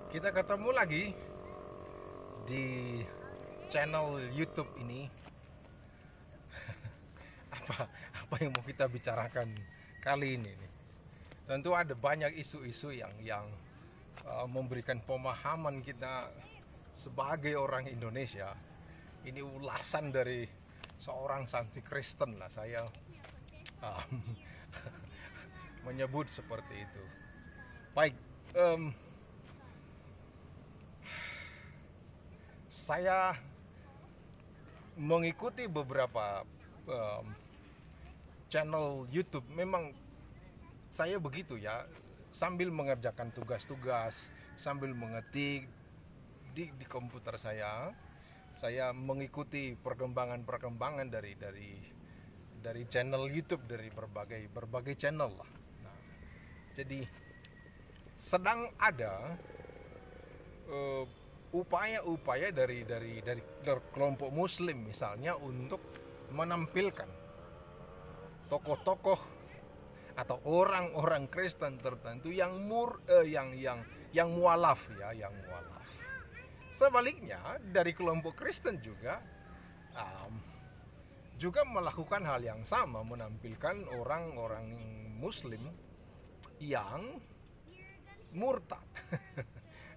Kita ketemu lagi di channel YouTube ini. Apa apa yang mau kita bicarakan kali ini nih? Tentu ada banyak isu-isu yang memberikan pemahaman kita sebagai orang Indonesia. Ini ulasan dari seorang santri Kristen lah, saya um, menyebut seperti itu. Baik, saya mengikuti beberapa um, channel YouTube. Memang saya begitu ya, sambil mengerjakan tugas-tugas, sambil mengetik di komputer saya mengikuti perkembangan dari channel YouTube, dari berbagai channel lah. Nah, jadi sedang ada uh, upaya-upaya dari kelompok Muslim misalnya untuk menampilkan tokoh-tokoh atau orang-orang Kristen tertentu yang mualaf ya, yang mualaf. Sebaliknya dari kelompok Kristen um, juga melakukan hal yang sama, menampilkan orang-orang Muslim yang murtad.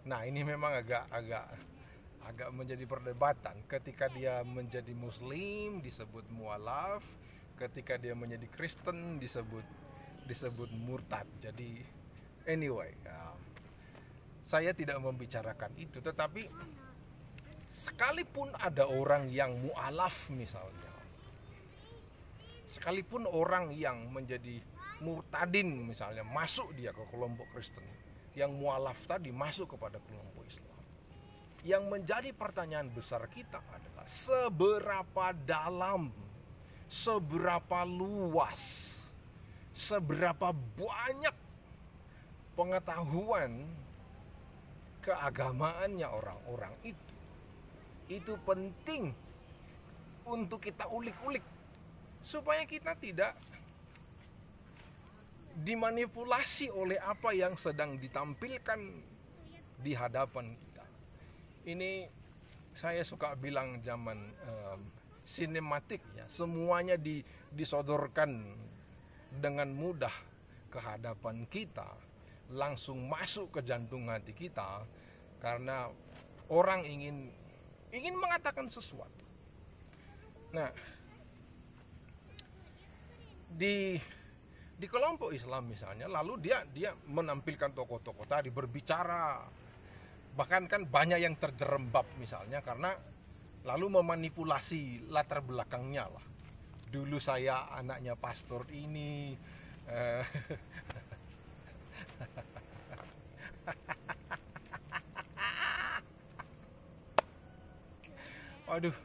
Nah, ini memang agak menjadi perdebatan. Ketika dia menjadi Muslim disebut mualaf, ketika dia menjadi Kristen disebut murtad. Jadi anyway, saya tidak membicarakan itu, tetapi sekalipun ada orang yang mualaf misalnya, sekalipun orang yang menjadi murtadin misalnya, masuk dia ke kelompok Kristen, yang mualaf tadi masuk kepada kelompok Islam, yang menjadi pertanyaan besar kita adalah seberapa dalam, seberapa luas, seberapa banyak pengetahuan keagamaannya orang-orang itu penting untuk kita ulik-ulik supaya kita tidak dimanipulasi oleh apa yang sedang ditampilkan di hadapan kita. Ini saya suka bilang zaman sinematik ya, semuanya disodorkan dengan mudah ke hadapan kita, langsung masuk ke jantung hati kita karena orang ingin mengatakan sesuatu. Nah, di kelompok Islam misalnya, lalu dia menampilkan tokoh-tokoh tadi berbicara, bahkan kan banyak yang terjerembab misalnya karena lalu memanipulasi latar belakangnya lah. Dulu saya anaknya pastor ini, aduh,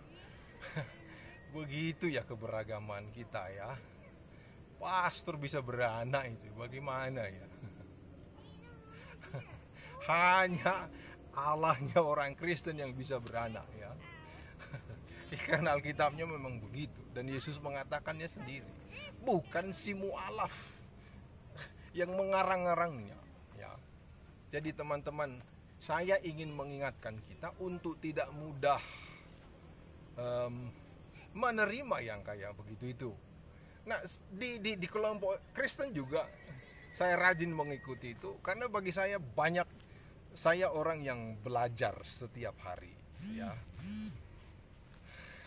begitu ya keberagaman kita ya. Pastor bisa beranak itu, bagaimana ya? Hanya Allahnya orang Kristen yang bisa beranak ya. Karena Alkitabnya memang begitu, dan Yesus mengatakannya sendiri, bukan si mualaf yang mengarang-arangnya ya. Jadi teman-teman, saya ingin mengingatkan kita untuk tidak mudah menerima yang kayak begitu itu. Nah, di kelompok Kristen juga saya rajin mengikuti itu karena bagi saya orang yang belajar setiap hari ya.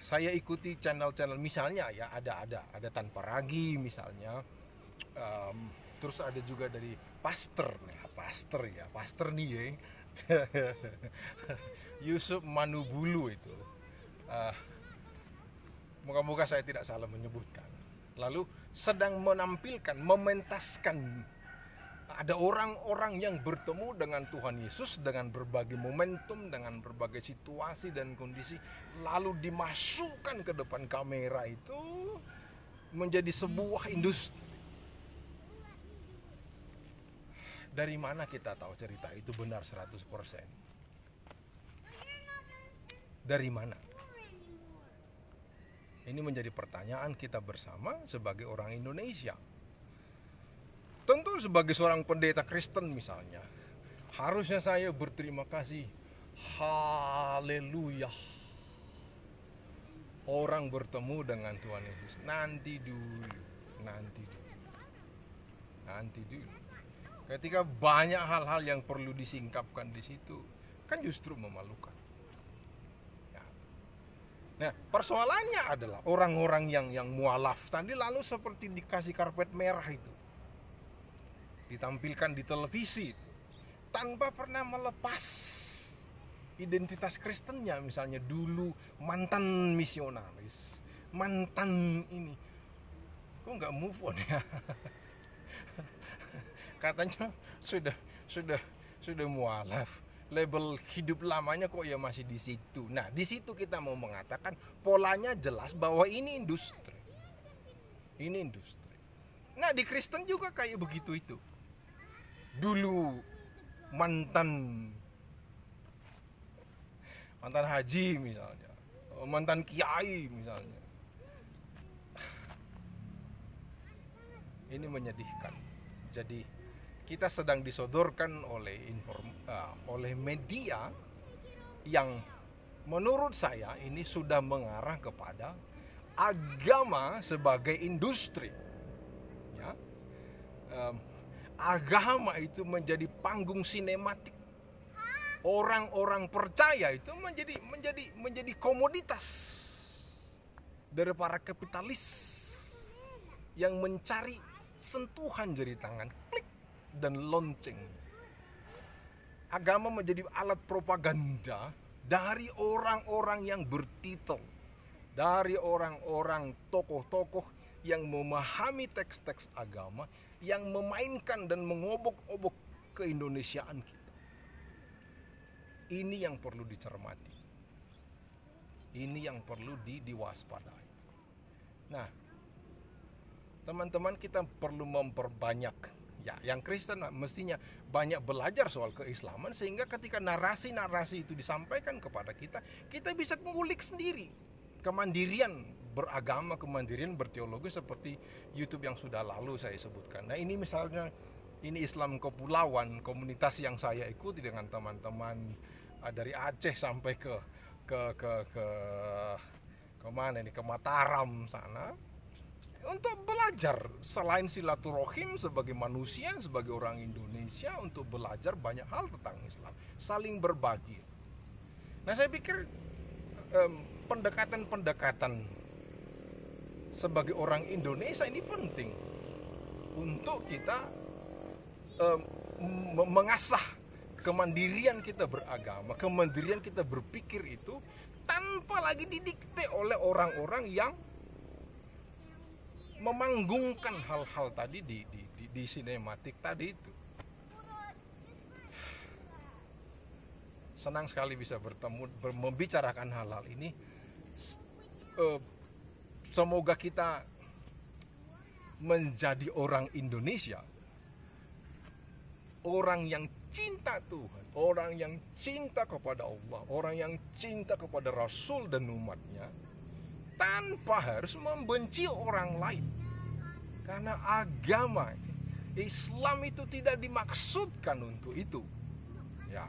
Saya ikuti channel-channel misalnya ya, ada Tanpa Ragi misalnya, terus ada juga dari pastor nih ya. Yusuf Manubulu itu, moga-moga saya tidak salah menyebutkan. Lalu sedang menampilkan, mementaskan ada orang-orang yang bertemu dengan Tuhan Yesus dengan berbagai momentum, dengan berbagai situasi dan kondisi, lalu dimasukkan ke depan kamera itu menjadi sebuah industri. Dari mana kita tahu cerita itu benar 100%? Dari mana? Ini menjadi pertanyaan kita bersama sebagai orang Indonesia. Tentu sebagai seorang pendeta Kristen misalnya, Harusnya saya berterima kasih. Haleluya. Orang bertemu dengan Tuhan Yesus. Nanti dulu. Ketika banyak hal-hal yang perlu disingkapkan di situ, kan justru memalukan. Ya. Nah, persoalannya adalah orang-orang yang mualaf tadi lalu seperti dikasih karpet merah itu, ditampilkan di televisi itu, tanpa pernah melepas identitas Kristennya. Misalnya dulu mantan misionaris, mantan ini, kok nggak move on ya? Katanya sudah mualaf, label hidup lamanya kok ya masih di situ. Nah, di situ kita mau mengatakan polanya jelas bahwa ini industri. Nah, di Kristen juga kayak begitu itu. Dulu mantan haji misalnya, mantan kiai misalnya. Ini menyedihkan. Jadi kita sedang disodorkan oleh media yang menurut saya ini sudah mengarah kepada agama sebagai industri. Ya. Agama itu menjadi panggung sinematik. Orang-orang percaya itu menjadi komoditas dari para kapitalis yang mencari sentuhan jari tangan, klik dan lonceng. Agama menjadi alat propaganda dari orang-orang yang bertitel, dari orang-orang tokoh-tokoh yang memahami teks-teks agama, yang memainkan dan mengobok-obok keindonesiaan kita. Ini yang perlu dicermati. Ini yang perlu diwaspadai. Nah, teman-teman, kita perlu memperbanyak, ya, yang Kristen mestinya banyak belajar soal keislaman, sehingga ketika narasi-narasi itu disampaikan kepada kita, kita bisa ngulik sendiri. Kemandirian beragama, kemandirian berteologi seperti YouTube yang sudah lalu saya sebutkan. Nah, ini misalnya, ini Islam Kepulauan, komunitas yang saya ikuti dengan teman-teman dari Aceh sampai ke mana ini, ke Mataram sana, untuk belajar selain silaturahim sebagai manusia, sebagai orang Indonesia, untuk belajar banyak hal tentang Islam, saling berbagi. Nah, saya pikir pendekatan sebagai orang Indonesia ini penting untuk kita mengasah kemandirian kita beragama, kemandirian kita berpikir itu tanpa lagi didikte oleh orang-orang yang memanggungkan hal-hal tadi di sinematik tadi itu. Senang sekali bisa bertemu, membicarakan hal-hal ini. Semoga kita menjadi orang Indonesia, orang yang cinta Tuhan, orang yang cinta kepada Allah, orang yang cinta kepada Rasul dan umatnya, tanpa harus membenci orang lain. Karena agama Islam itu tidak dimaksudkan untuk itu, ya,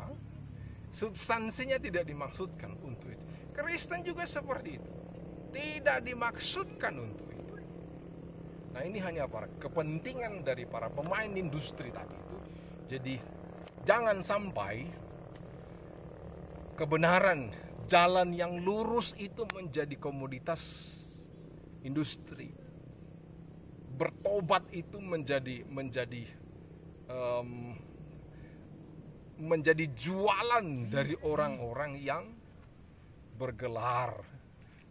substansinya tidak dimaksudkan untuk itu. Kristen juga seperti itu, tidak dimaksudkan untuk itu. Nah, ini hanya para kepentingan dari para pemain industri tadi itu. Jadi jangan sampai kebenaran, jalan yang lurus itu menjadi komoditas industri. Bertobat itu menjadi jualan dari orang-orang yang bergelar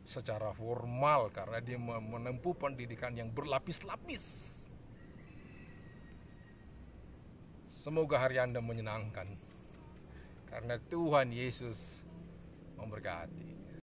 secara formal karena dia menempuh pendidikan yang berlapis-lapis. Semoga hari Anda menyenangkan, karena Tuhan Yesus memberkati.